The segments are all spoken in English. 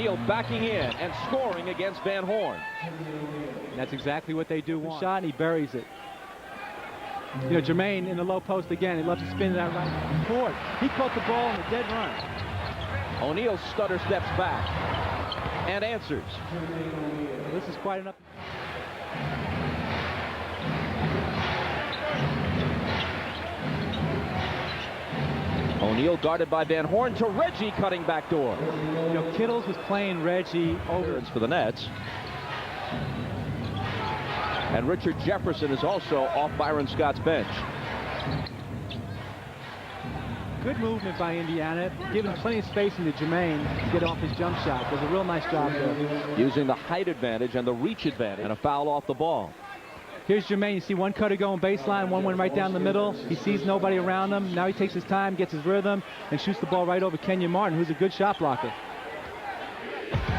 O'Neal backing in and scoring against Van Horn. And that's exactly what they do want. Shot, and he buries it. You know, Jermaine in the low post again. He loves to spin it out right forward. He caught the ball in a dead run. O'Neal stutter steps back and answers. This is quite enough. O'Neal guarded by Van Horn to Reggie, cutting back door. You know, Kittles was playing Reggie over for the Nets. And Richard Jefferson is also off Byron Scott's bench. Good movement by Indiana, giving plenty of spacing to Jermaine to get off his jump shot. Does a real nice job there. Using the height advantage and the reach advantage, and a foul off the ball. Here's Jermaine. You see one cutter going baseline, one went right down the middle. He sees nobody around him. Now he takes his time, gets his rhythm, and shoots the ball right over Kenyon Martin, who's a good shot blocker.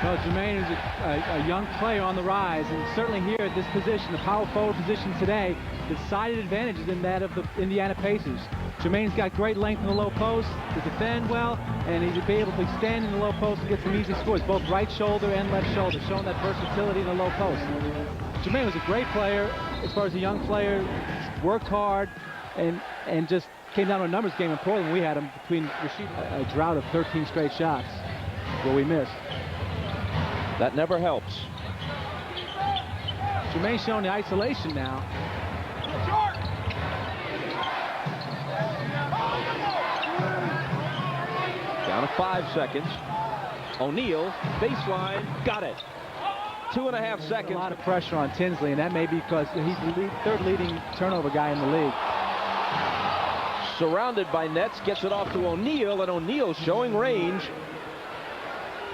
Well, Jermaine is a young player on the rise, and certainly here at this position, the power forward position today, the decided advantage is in that of the Indiana Pacers. Jermaine's got great length in the low post to defend well, and he's be able to stand in the low post and get some easy scores, both right shoulder and left shoulder, showing that versatility in the low post. Jermaine was a great player as far as a young player, worked hard, and just came down to a numbers game in Portland. We had him between a drought of 13 straight shots where we missed. That never helps. Jermaine showing the isolation now. Down to 5 seconds. O'Neal, baseline, got it. 2.5 seconds. A lot of pressure on Tinsley, and that may be because he's the third leading turnover guy in the league. Surrounded by Nets, gets it off to O'Neal, and O'Neal showing range.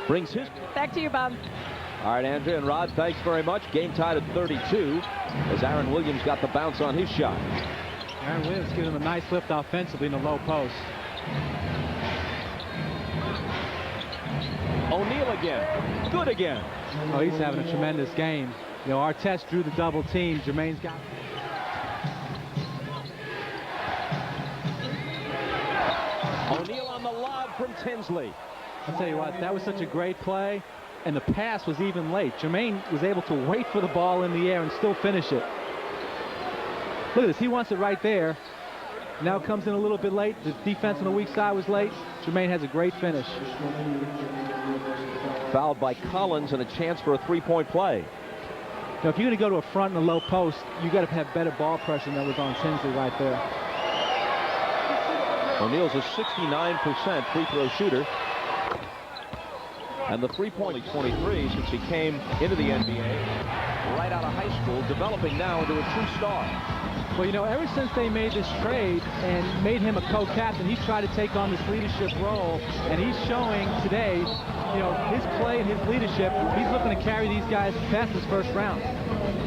Brings his... Back to you, Bob. All right, Andrea and Rod, thanks very much. Game tied at 32 as Aaron Williams got the bounce on his shot. Aaron Williams giving him a nice lift offensively in the low post. O'Neal again. Good again. Oh, he's having a tremendous game. You know, Artest drew the double team. Jermaine's got... O'Neal on the lob from Tinsley. I'll tell you what, that was such a great play, and the pass was even late. Jermaine was able to wait for the ball in the air and still finish it. Look at this, he wants it right there. Now it comes in a little bit late. The defense on the weak side was late. Jermaine has a great finish. Fouled by Collins and a chance for a three-point play. Now, if you're going to go to a front and a low post, you got to have better ball pressure than was on Tinsley right there. O'Neal's a 69% free throw shooter. And the three-point 23 since he came into the NBA right out of high school, developing now into a true star. Well, you know, ever since they made this trade and made him a co-captain, he's tried to take on this leadership role, and he's showing today, you know, his play and his leadership. He's looking to carry these guys past this first round.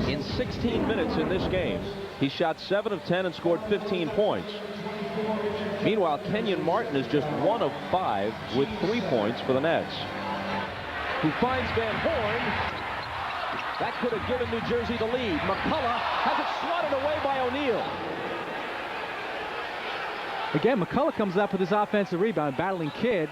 In 16 minutes in this game, he shot 7 of 10 and scored 15 points. Meanwhile, Kenyon Martin is just 1 of 5 with 3 points for the Nets. Who finds Van Horn. That could have given New Jersey the lead. McCullough has it swatted away by O'Neal. Again, McCullough comes up with his offensive rebound, battling Kidd.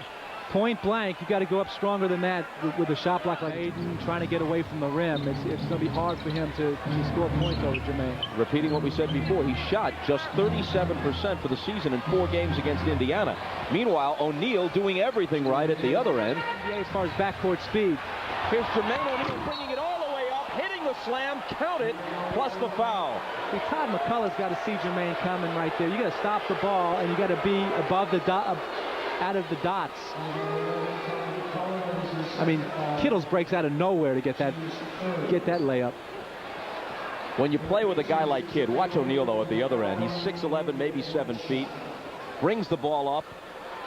Point blank, you got to go up stronger than that with a shot block like Aiden trying to get away from the rim. It's going to be hard for him to score points over Jermaine. Repeating what we said before, he shot just 37% for the season in 4 games against Indiana. Meanwhile, O'Neal doing everything right at the other end. As far as backcourt speed. Here's Jermaine O'Neal bringing it all the way up, hitting the slam, count it, plus the foul. See, Todd McCullough's got to see Jermaine coming right there. You got to stop the ball, and you got to be above the dot. Out of the dots. I mean, Kittles breaks out of nowhere to get that layup. When you play with a guy like Kidd, watch O'Neal though at the other end. He's 6'11", maybe 7 feet, brings the ball up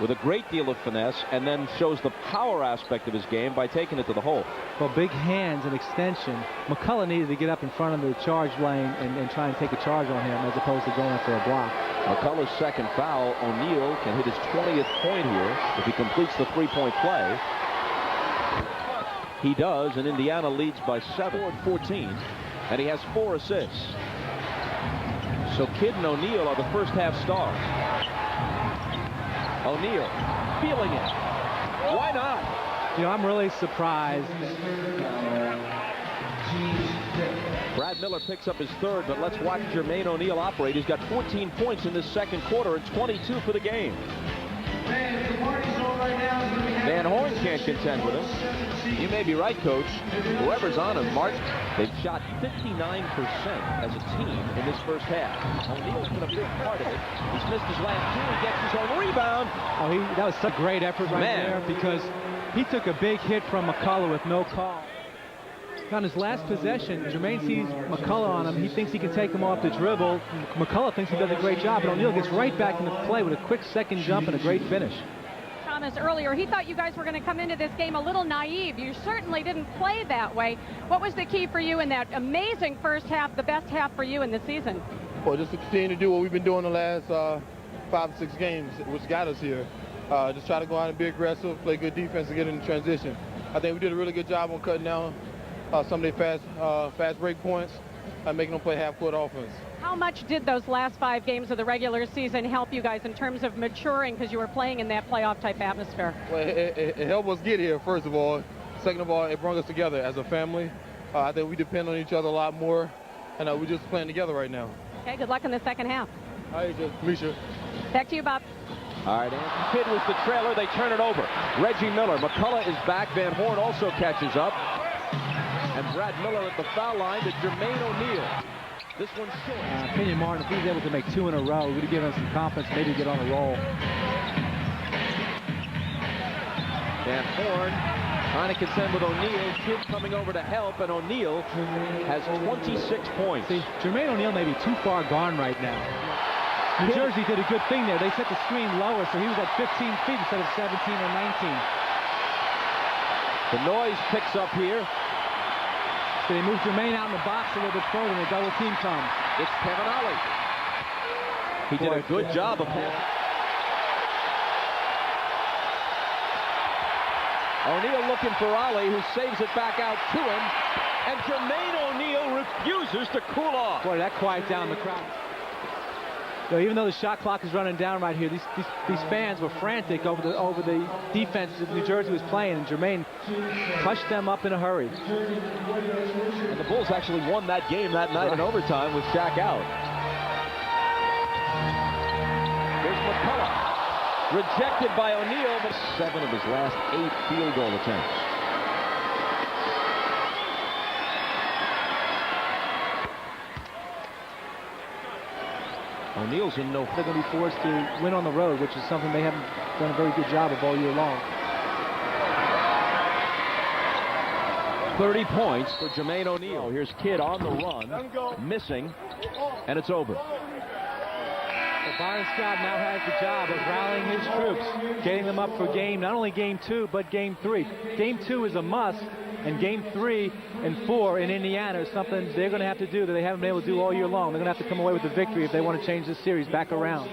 with a great deal of finesse, and then shows the power aspect of his game by taking it to the hole. Well, big hands and extension. McCullough needed to get up in front of the charge lane and try and take a charge on him as opposed to going up for a block. McCullough's second foul. O'Neal can hit his 20th point here if he completes the three-point play. He does, and Indiana leads by 7-14, and he has 4 assists. So Kidd and O'Neal are the first half stars. O'Neal feeling it. Why not? You know, I'm really surprised. Brad Miller picks up his third, but let's watch Jermaine O'Neal operate. He's got 14 points in this second quarter and 22 for the game. Van Horn can't contend with him. You may be right, Coach. Whoever's on him, Martin, they've shot 59% as a team in this first half. O'Neal's been a big part of it. He's missed his last two. He gets his own rebound. Oh, that was such a great effort right there, because he took a big hit from McCullough with no call. On his last possession, Jermaine sees McCullough on him. He thinks he can take him off the dribble. McCullough thinks he does a great job, and O'Neal gets right back into play with a quick second jump and a great finish. Thomas earlier, he thought you guys were going to come into this game a little naive. You certainly didn't play that way. What was the key for you in that amazing first half, the best half for you in the season? Well, just to continue to do what we've been doing the last 5 or 6 games, which got us here. Just try to go out and be aggressive, play good defense, and get in the transition. I think we did a really good job on cutting down some of their fast break points and making them play half-court offense. How much did those last 5 games of the regular season help you guys in terms of maturing, because you were playing in that playoff-type atmosphere? Well, it helped us get here, first of all. Second of all, it brought us together as a family. I think we depend on each other a lot more, and we're just playing together right now. Okay, good luck in the second half. All right, Misha. Back to you, Bob. All right, Kidd was the trailer. They turn it over. Reggie Miller. McCullough is back. Van Horn also catches up. And Brad Miller at the foul line to Jermaine O'Neal. This one's short. Kenyon Martin, if he was able to make 2 in a row, would have given us some confidence, maybe get on a roll. Van Horn trying to contend with O'Neal. Kidd coming over to help, and O'Neal has 26 points. See, Jermaine O'Neal may be too far gone right now. New Jersey did a good thing there. They set the screen lower, so he was at 15 feet instead of 17 or 19. The noise picks up here. So they move Jermaine out in the box a little bit further, and the double team comes. It's Kevin Ollie. He did a good job of him. O'Neal looking for Ollie, who saves it back out to him. And Jermaine O'Neal refuses to cool off. Boy, that quiets down the crowd. So even though the shot clock is running down right here, these fans were frantic over the defense that New Jersey was playing, and Jermaine hushed them up in a hurry. And the Bulls actually won that game that night in overtime with Shaq out. Here's McCullough. Rejected by O'Neal, but 7 of his last 8 field goal attempts. O'Neal's in no. They're going to be forced to win on the road, which is something they haven't done a very good job of all year long. 30 points for Jermaine O'Neal. Here's Kidd on the run, missing, and it's over. Well, Byron Scott now has the job of rallying his troops, getting them up for not only game 2, but game 3. Game 2 is a must, and game 3 and 4 in Indiana is something they're going to have to do that they haven't been able to do all year long. They're going to have to come away with a victory if they want to change this series back around.